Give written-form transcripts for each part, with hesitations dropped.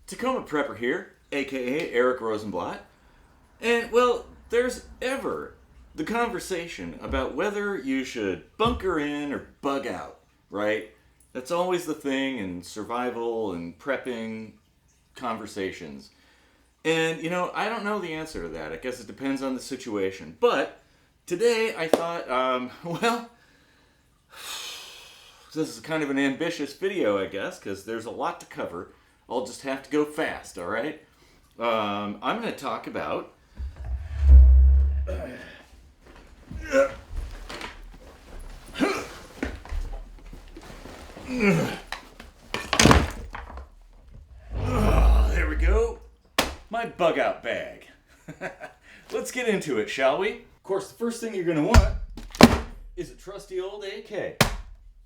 Tacoma Prepper here, aka Erik Rosenblatt. And, well, there's ever the conversation about whether you should bunker in or bug out, right? That's always the thing in survival and prepping conversations. And, I don't know the answer to that. I guess it depends on the situation. But today I thought, this is kind of an ambitious video, I guess, because there's a lot to cover. I'll just have to go fast, all right? I'm going to talk about there we go. My bug out bag. Let's get into it, shall we? Of course, the first thing you're going to want is a trusty old AK.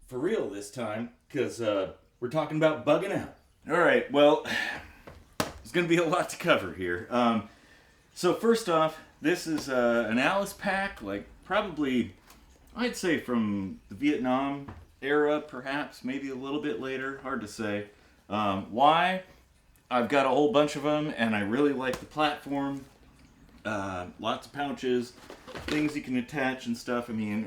For real this time, because we're talking about bugging out. All right, well, there's going to be a lot to cover here. So first off, this is an Alice pack, like probably, I'd say from the Vietnam era, perhaps, maybe a little bit later, hard to say. Why? I've got a whole bunch of them, and I really like the platform. Lots of pouches, things you can attach and stuff. I mean,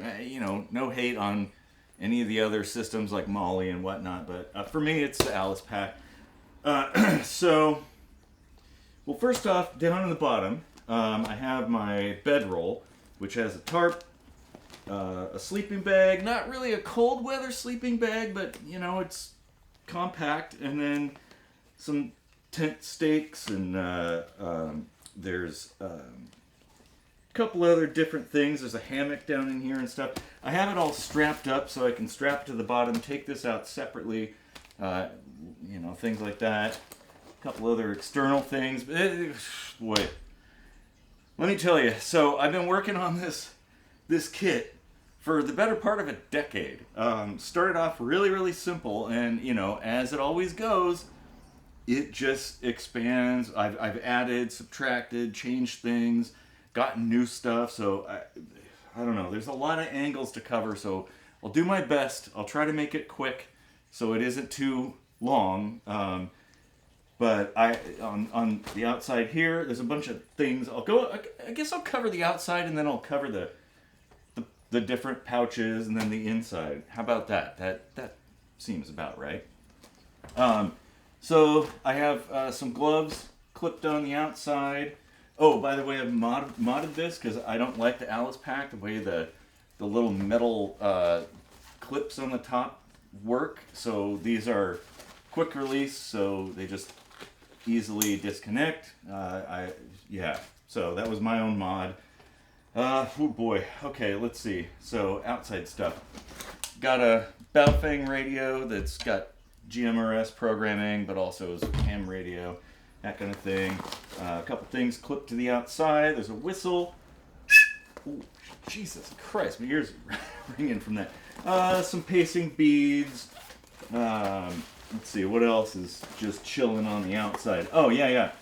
no hate on any of the other systems like Molly and whatnot, but for me, it's the Alice pack. Well, first off, down on the bottom, I have my bedroll, which has a tarp, a sleeping bag, not really a cold weather sleeping bag, but, it's compact, and then some tent stakes, and there's a couple other different things. There's a hammock down in here and stuff. I have it all strapped up so I can strap it to the bottom, take this out separately, things like that. A couple other external things. Boy, let me tell you. So I've been working on this kit for the better part of a decade. Started off really, really simple, and as it always goes, it just expands. I've added, subtracted, changed things, gotten new stuff. So I don't know. There's a lot of angles to cover. So I'll do my best. I'll try to make it quick so it isn't too long. But on the outside here, there's a bunch of things. I guess I'll cover the outside, and then I'll cover the different pouches, and then the inside. How about that? That seems about right. So I have some gloves clipped on the outside. Oh, by the way, I've modded this because I don't like the Alice pack, the way the little metal clips on the top work. So these are quick release, so they just easily disconnect. So that was my own mod. Oh boy. Okay, let's see. So outside stuff. Got a Baofeng radio that's got GMRS programming, but also is a ham radio, that kind of thing. A couple things clipped to the outside. There's a whistle. Ooh, Jesus Christ, my ears are ringing from that. Some pacing beads. Let's see, what else is just chilling on the outside? Oh, yeah.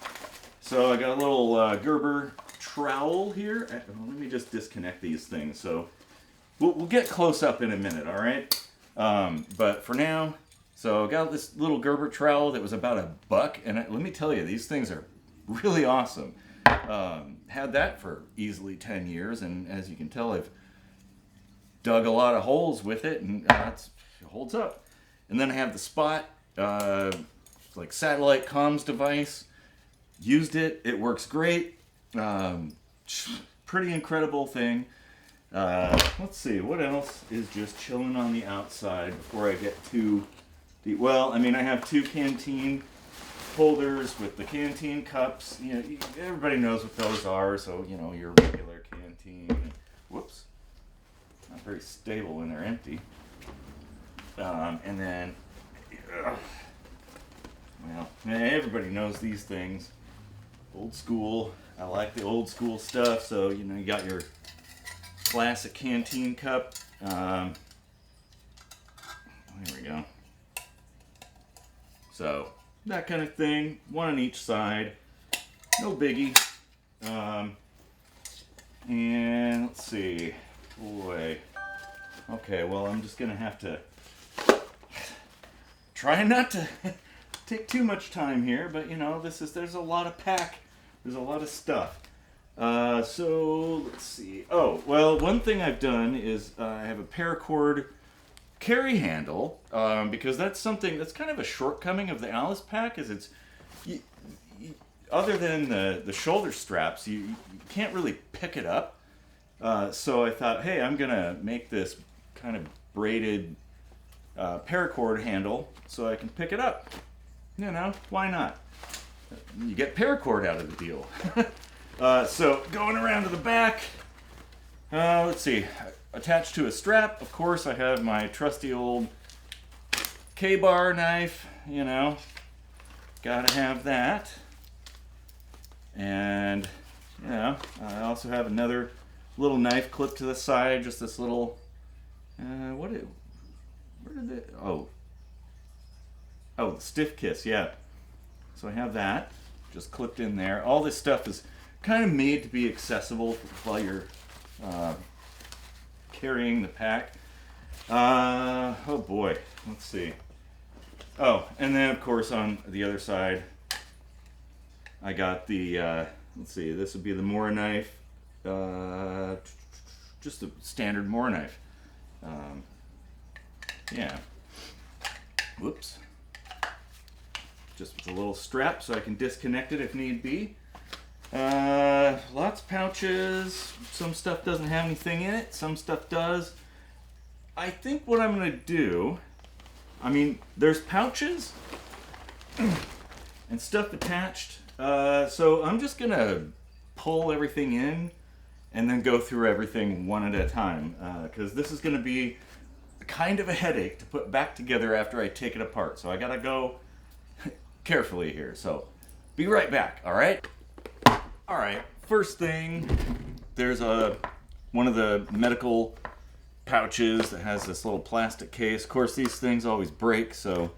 So I got a little Gerber trowel here. Let me just disconnect these things. So we'll get close up in a minute, all right? But for now, so I got this little Gerber trowel that was about $1, and let me tell you, these things are really awesome. Had that for easily 10 years, and as you can tell, I've dug a lot of holes with it, and it holds up. And then I have the Spot, like satellite comms device. Used it. It works great. Pretty incredible thing. Let's see, what else is just chilling on the outside before I get to the... Well, I have 2 canteen holders with the canteen cups. Everybody knows what those are, so, your regular canteen. Whoops. Not very stable when they're empty. And then, everybody knows these things. Old school. I like the old school stuff. So, you got your classic canteen cup. There we go. So, that kind of thing. One on each side. No biggie. And let's see. Boy. Okay, well, I'm just going to have to try not to take too much time here, but you know, there's a lot of pack. There's a lot of stuff. So let's see. Oh, well, one thing I've done is I have a paracord carry handle, because that's something that's kind of a shortcoming of the Alice pack. Is other than the shoulder straps, you can't really pick it up. So I thought, hey, I'm gonna make this kind of braided paracord handle so I can pick it up. You know, why not? You get paracord out of the deal. So going around to the back, let's see, attached to a strap, of course, I have my trusty old K-bar knife, you know, gotta have that. And, you know, I also have another little knife clipped to the side, just this little, where did it, oh, the stiff kiss, yeah. So I have that just clipped in there. All this stuff is kind of made to be accessible while you're carrying the pack. Oh boy, let's see. Oh, and then of course on the other side, I got the, let's see, this would be the Mora knife, just a standard Mora knife. Yeah. Whoops. Just with a little strap so I can disconnect it if need be. Lots of pouches. Some stuff doesn't have anything in it. Some stuff does. I think what I'm going to do, I mean, there's pouches and stuff attached. So I'm just going to pull everything in and then go through everything one at a time. Because this is going to be kind of a headache to put back together after I take it apart. So I got to go carefully here. So be right back, all right? All right, first thing, there's one of the medical pouches that has this little plastic case. Of course, these things always break, so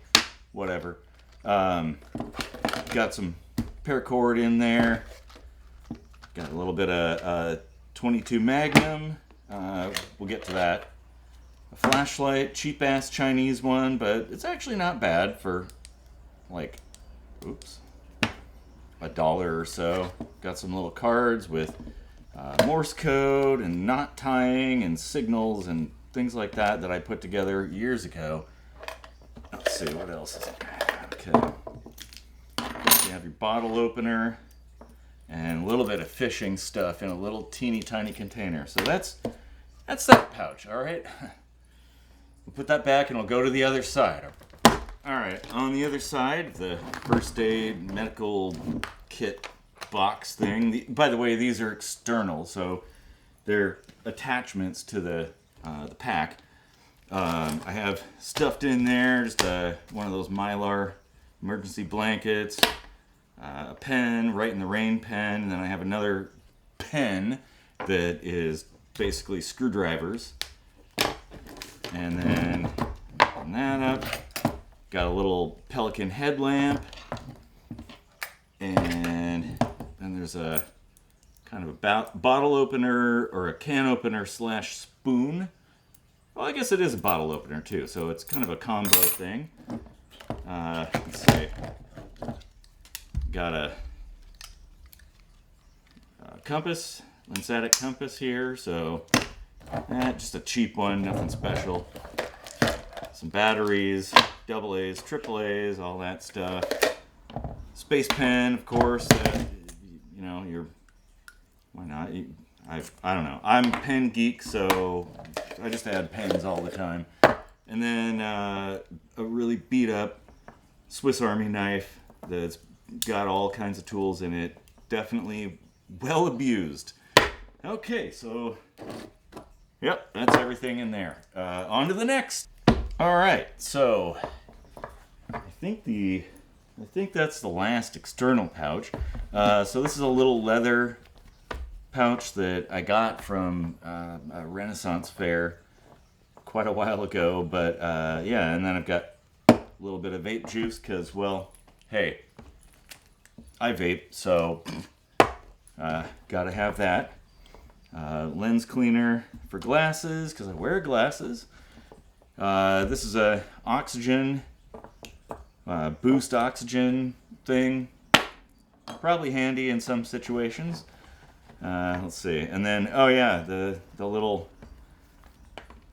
whatever. Got some paracord in there. Got a little bit of 22 Magnum. We'll get to that. A flashlight, cheap-ass Chinese one, but it's actually not bad for, like, oops, $1 or so. Got some little cards with Morse code and knot tying and signals and things like that that I put together years ago. Let's see, what else is it? Okay. You have your bottle opener and a little bit of fishing stuff in a little teeny tiny container. So that's that pouch, all right? We'll put that back and we'll go to the other side. All right, on the other side, the first aid medical kit box thing. By the way, these are external, so they're attachments to the pack. I have stuffed in there just one of those Mylar emergency blankets, a pen, Right in the Rain pen, and then I have another pen that is basically screwdrivers. And then open that up. Got a little Pelican headlamp, and then there's a kind of a bottle opener or a can opener / spoon. Well, I guess it is a bottle opener too, so it's kind of a combo thing. Let's see. Got a compass, Lensatic compass here, so just a cheap one, nothing special. Some batteries, AA's, AAA's, all that stuff. Space pen, of course. You know, why not? I don't know. I'm a pen geek, so I just add pens all the time. And then a really beat up Swiss Army knife that's got all kinds of tools in it. Definitely well abused. Okay, so yep, that's everything in there. On to the next. All right, so I think that's the last external pouch. So this is a little leather pouch that I got from a Renaissance fair quite a while ago. But yeah, and then I've got a little bit of vape juice because, well, hey, I vape, so gotta have that. Lens cleaner for glasses because I wear glasses. This is a oxygen boost oxygen thing. Probably handy in some situations. Let's see. And then, oh yeah, the little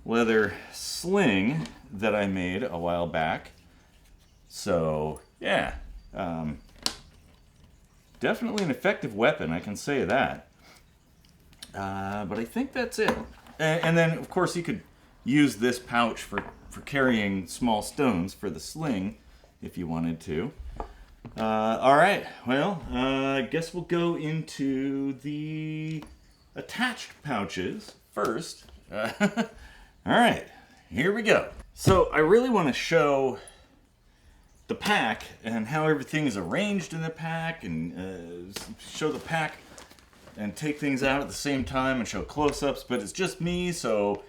leather sling that I made a while back. So, yeah. Definitely an effective weapon, I can say that. But I think that's it. And then, of course, you could use this pouch for carrying small stones for the sling if you wanted to. All right, well, I guess we'll go into the attached pouches first. All right, here we go. So I really want to show the pack and how everything is arranged in the pack, and show the pack and take things out at the same time and show close-ups, but it's just me, so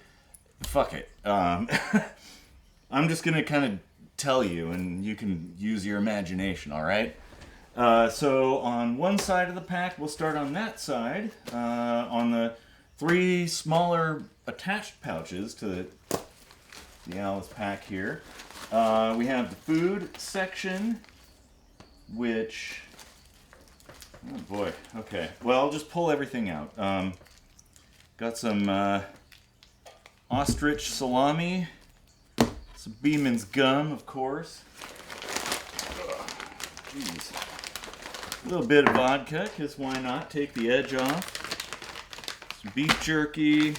fuck it. I'm just gonna kind of tell you, and you can use your imagination, all right? So on one side of the pack, we'll start on that side, on the 3 smaller attached pouches to the Alice pack here. We have the food section, which, oh boy, okay. Well, I'll just pull everything out. Got some ostrich salami, some Beeman's gum, of course. Jeez. A little bit of vodka, because why not? Take the edge off. Some beef jerky,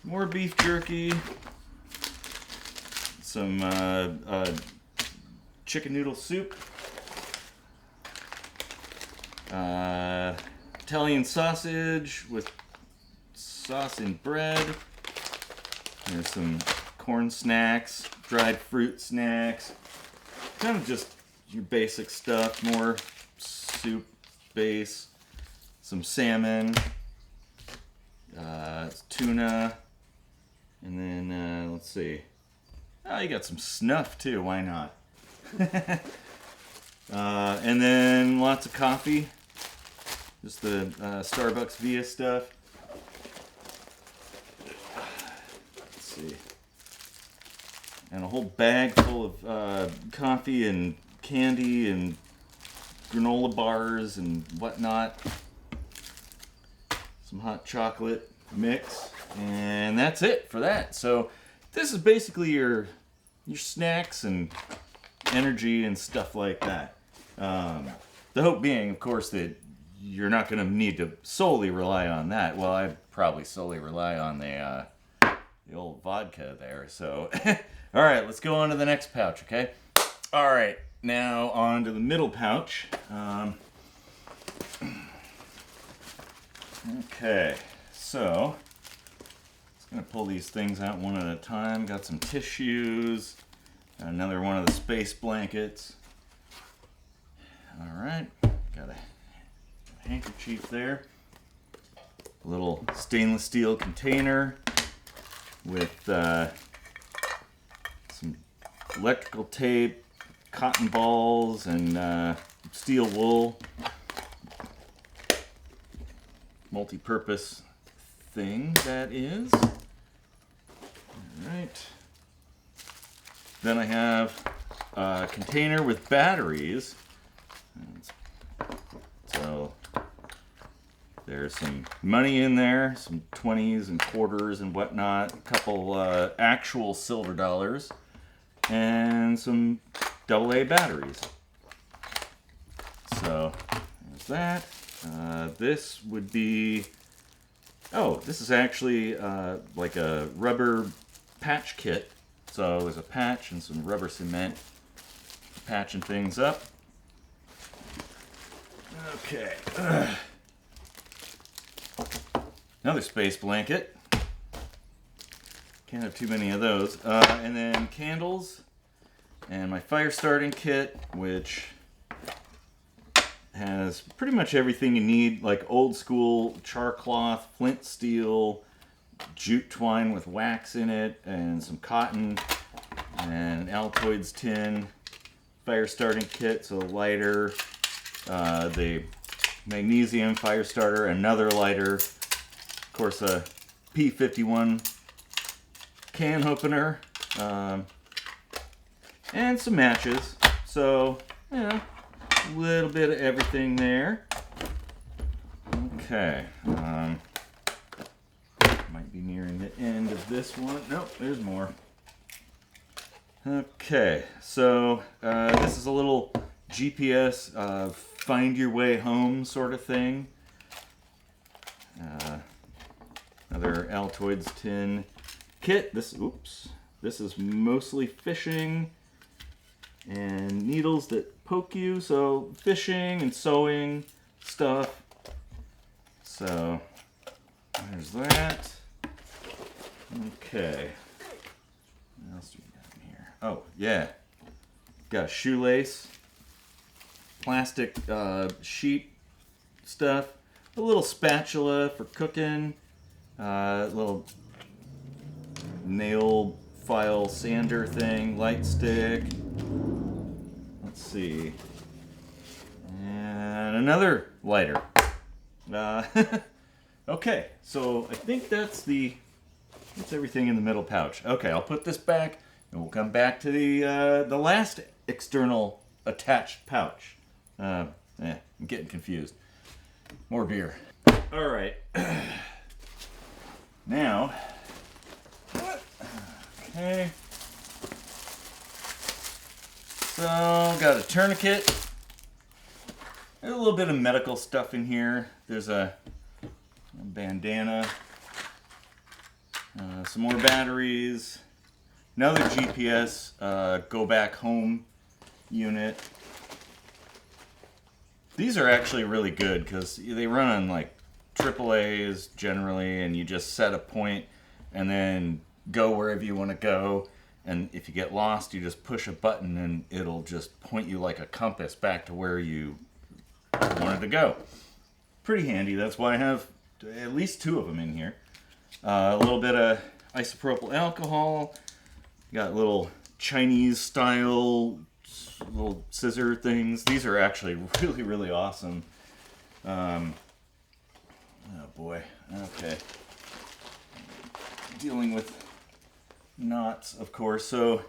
more beef jerky. Some chicken noodle soup. Italian sausage with sauce and bread. There's some corn snacks, dried fruit snacks. Kind of just your basic stuff. More soup base. Some salmon. Tuna. And then, let's see. Oh, you got some snuff too, why not? And then lots of coffee. Just the Starbucks Via stuff. Let's see. And a whole bag full of coffee and candy and granola bars and whatnot. Some hot chocolate mix. And that's it for that. So this is basically your snacks and energy and stuff like that. The hope being, of course, that you're not going to need to solely rely on that. Well, I probably solely rely on the old vodka there. So, all right, let's go on to the next pouch, okay? All right, now on to the middle pouch. Okay, so gonna pull these things out one at a time. Got some tissues, another one of the space blankets. All right, got a handkerchief there. A little stainless steel container with some electrical tape, cotton balls, and steel wool. Multi-purpose thing that is. Alright. Then I have a container with batteries. So there's some money in there, some 20s and quarters and whatnot, a couple actual silver dollars, and some AA batteries. So there's that. This would be, oh, this is actually like a rubber patch kit. So there's a patch and some rubber cement patching things up. Okay. Another space blanket. Can't have too many of those. And then candles and my fire starting kit, which has pretty much everything you need, like old school char cloth, flint steel, jute twine with wax in it, and some cotton, and Altoids tin, fire starting kit, so a lighter, the magnesium fire starter, another lighter, of course a P51 can opener, and some matches. So, yeah, a little bit of everything there. Okay. Might be nearing the end of this one. Nope, there's more. Okay, so this is a little GPS find your way home sort of thing. Another Altoids tin kit. This is mostly fishing and needles that poke you. So fishing and sewing stuff. So there's that. Okay. What else do we got in here? Oh yeah, got a shoelace, plastic sheet stuff, a little spatula for cooking, little nail file sander thing, light stick. Let's see, and another lighter. Okay, so I think that's everything in the middle pouch. Okay, I'll put this back, and we'll come back to the last external attached pouch. I'm getting confused. More beer. All right. Now, okay. So, got a tourniquet. There's a little bit of medical stuff in here. There's a bandana. Some more batteries. Another GPS go back home unit. These are actually really good because they run on like AAA's generally, and you just set a point and then go wherever you want to go. And if you get lost, you just push a button and it'll just point you like a compass back to where you wanted to go. Pretty handy. That's why I have at least 2 of them in here. A little bit of isopropyl alcohol. Got little Chinese style little scissor things. These are actually really, really awesome. Oh boy. Okay. Dealing with knots, of course. So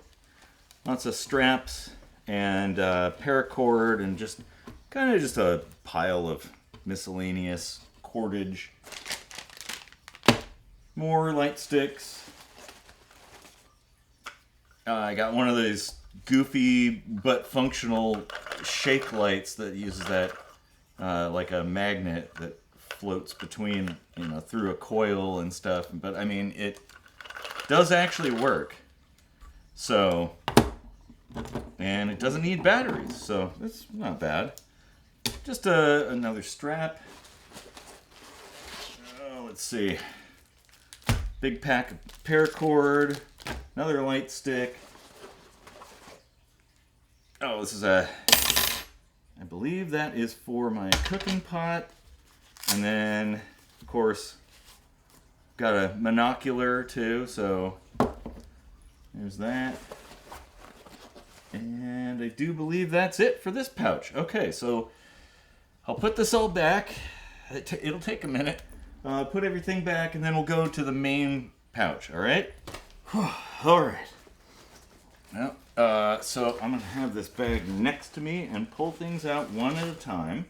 lots of straps and paracord and just kind of just a pile of miscellaneous cordage. More light sticks. I got one of these goofy but functional shake lights that uses that like a magnet that floats between, through a coil and stuff. But I mean, it does actually work. So, and it doesn't need batteries, so it's not bad. Just another strap. Let's see. Big pack of paracord, another light stick. Oh, this is I believe that is for my cooking pot. And then, of course, got a monocular too, so there's that. And I do believe that's it for this pouch. Okay, so I'll put this all back. It'll take a minute. Put everything back, and then we'll go to the main pouch, all right? All right. Well, so I'm going to have this bag next to me and pull things out one at a time.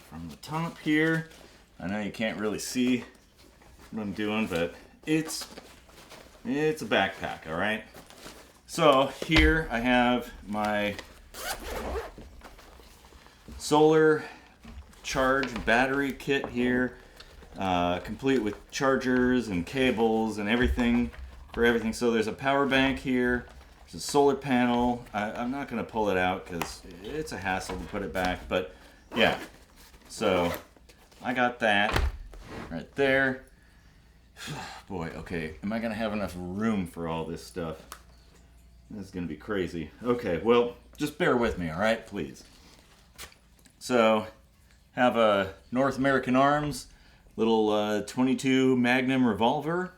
From the top here, I know you can't really see what I'm doing, but it's a backpack, all right? So here I have my solar charge battery kit here. Complete with chargers and cables and everything for everything. So there's a power bank here. There's a solar panel. I'm not going to pull it out because it's a hassle to put it back. But yeah, so I got that right there. Boy, okay. Am I going to have enough room for all this stuff? This is going to be crazy. Okay, well, just bear with me, all right? Please. So, have a North American Arms little 22 Magnum revolver,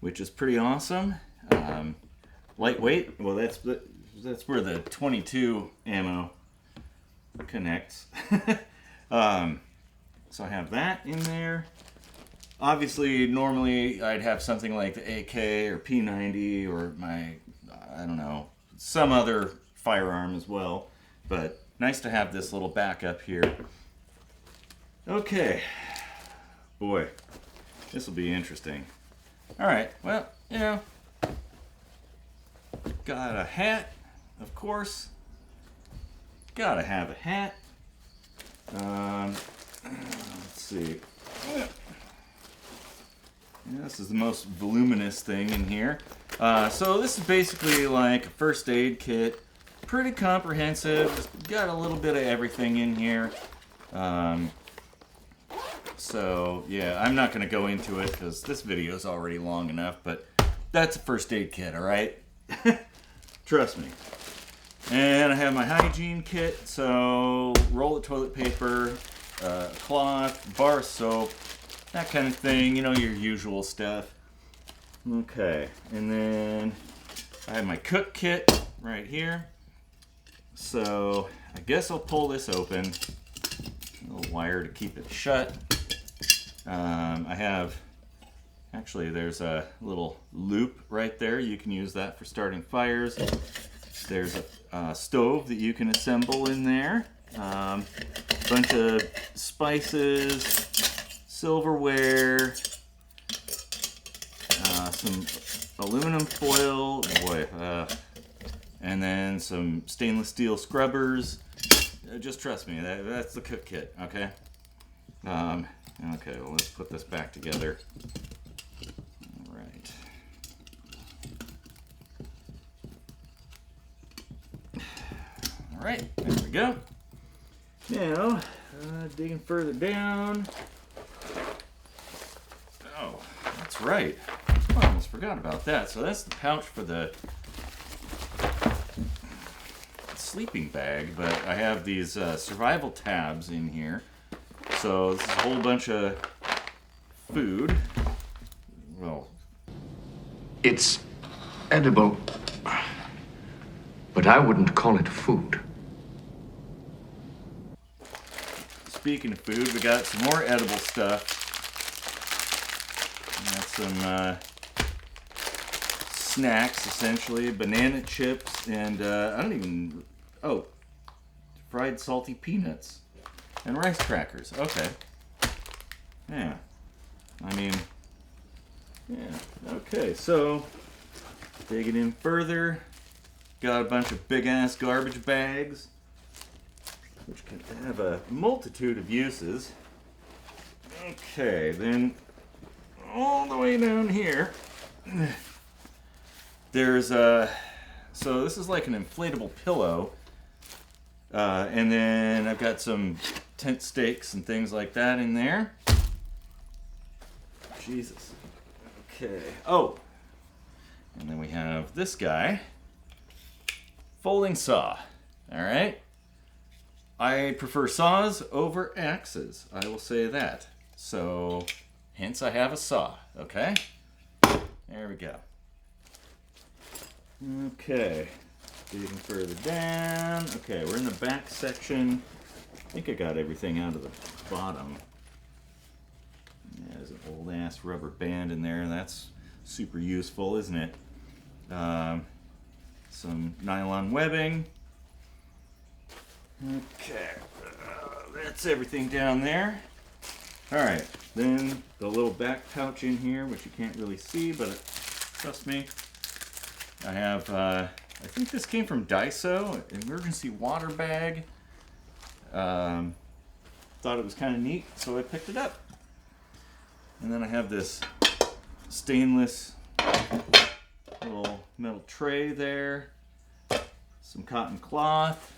which is pretty awesome. Lightweight. Well, that's where the 22 ammo connects. So I have that in there. Obviously, normally I'd have something like the AK or P90 or my, I don't know, some other firearm as well. But nice to have this little backup here. Okay. Boy, this will be interesting. Alright, well, you know, got a hat, of course. Gotta have a hat. Let's see. Yeah, this is the most voluminous thing in here. So this is basically like a first aid kit. Pretty comprehensive. Just got a little bit of everything in here. So yeah, I'm not going to go into it because this video is already long enough, but that's a first aid kit, alright? Trust me. And I have my hygiene kit, so roll of toilet paper, cloth, bar of soap, that kind of thing, you know, your usual stuff. Okay, and then I have my cook kit right here. So I guess I'll pull this open. A little wire to keep it shut. I have, actually there's a little loop right there. You can use that for starting fires. There's a stove that you can assemble in there. Bunch of spices, silverware, some aluminum foil, and then some stainless steel scrubbers. Just trust me, that's the cook kit, okay? Okay, well, let's put this back together. All right. All right, there we go. Now, digging further down. Oh, that's right. I almost forgot about that. So that's the pouch for the sleeping bag, but I have these survival tabs in here. So this is a whole bunch of food. Well, it's edible, but I wouldn't call it food. Speaking of food, we got some more edible stuff. We got some snacks, essentially, banana chips, and fried salty peanuts. And rice crackers. Okay. Yeah. I mean, yeah. Okay, so digging in further, got a bunch of big ass garbage bags, which can have a multitude of uses. Okay, then all the way down here, there's so this is like an inflatable pillow. And then I've got some tent stakes and things like that in there. Jesus. Okay. Oh. And then we have this guy. Folding saw. Alright. I prefer saws over axes. I will say that. So, hence I have a saw. Okay? There we go. Okay. Digging further down. Okay, we're in the back section. I think I got everything out of the bottom. Yeah, there's an old ass rubber band in there. That's super useful, isn't it? Some nylon webbing. Okay, that's everything down there. Alright, then the little back pouch in here, which you can't really see, but trust me. I have, I think this came from Daiso, an emergency water bag. Thought it was kind of neat, so I picked it up. And then I have this stainless little metal tray there. Some cotton cloth.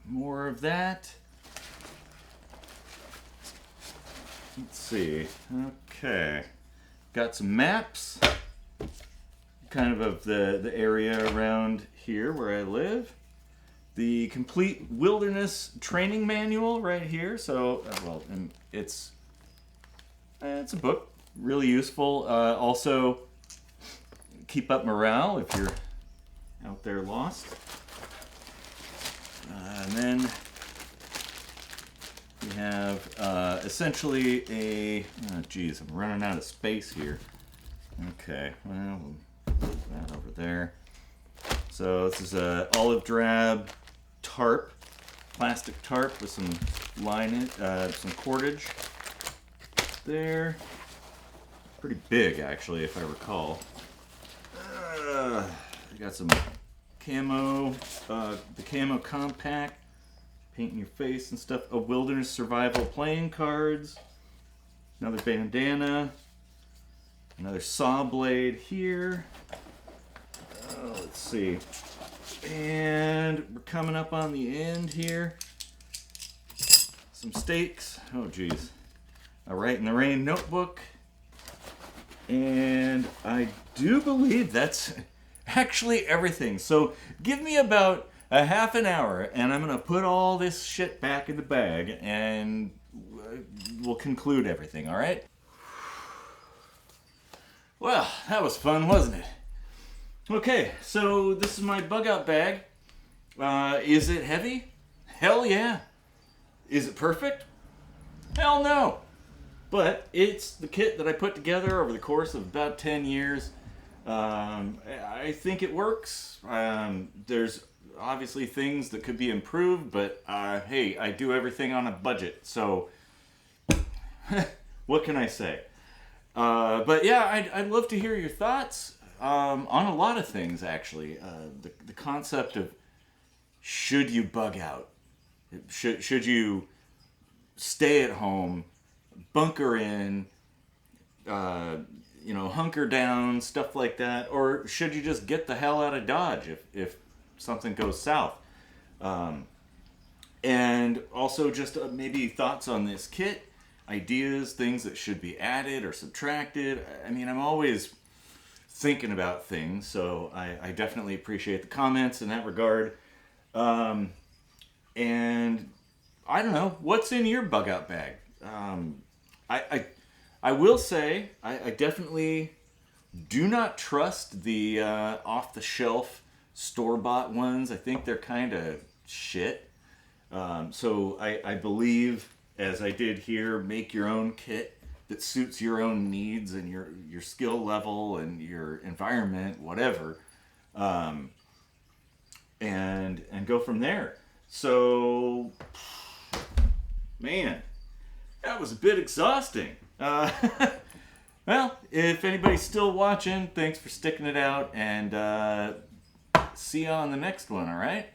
More of that. Let's see. Okay. Got some maps. Kind of the area around here where I live. The complete wilderness training manual right here. So, well, and it's a book, really useful. Also, keep up morale if you're out there lost. And then we have essentially a. Oh, geez, I'm running out of space here. Okay, well, we'll put that over there. So this is a olive drab tarp, plastic tarp with some some cordage there. Pretty big, actually, if I recall. I got some camo, the camo compact, painting your face and stuff. A wilderness survival playing cards. Another bandana. Another saw blade here. Let's see. And we're coming up on the end here. Some stakes. Oh, geez. A Write in the Rain notebook. And I do believe that's actually everything. So give me about a half an hour and I'm going to put all this shit back in the bag and we'll conclude everything, all right? Well, that was fun, wasn't it? Okay, so this is my bug out bag. Is it heavy? Hell yeah. Is it perfect? Hell no. But it's the kit that I put together over the course of about 10 years. I think it works. There's obviously things that could be improved, but hey, I do everything on a budget, so what can I say? But yeah, I'd love to hear your thoughts on a lot of things, actually. The concept of should you bug out? Should you stay at home, bunker in, hunker down, stuff like that? Or should you just get the hell out of Dodge if something goes south? And also just maybe thoughts on this kit, ideas, things that should be added or subtracted. I mean, I'm always thinking about things, so I definitely appreciate the comments in that regard. And I don't know, what's in your bug out bag? I will say, I definitely do not trust the off-the-shelf store-bought ones. I think they're kind of shit. So I believe, as I did here, make your own kit that suits your own needs and your skill level and your environment, whatever, and go from there. So, man, that was a bit exhausting. Well, if anybody's still watching, thanks for sticking it out, and see you on the next one, all right?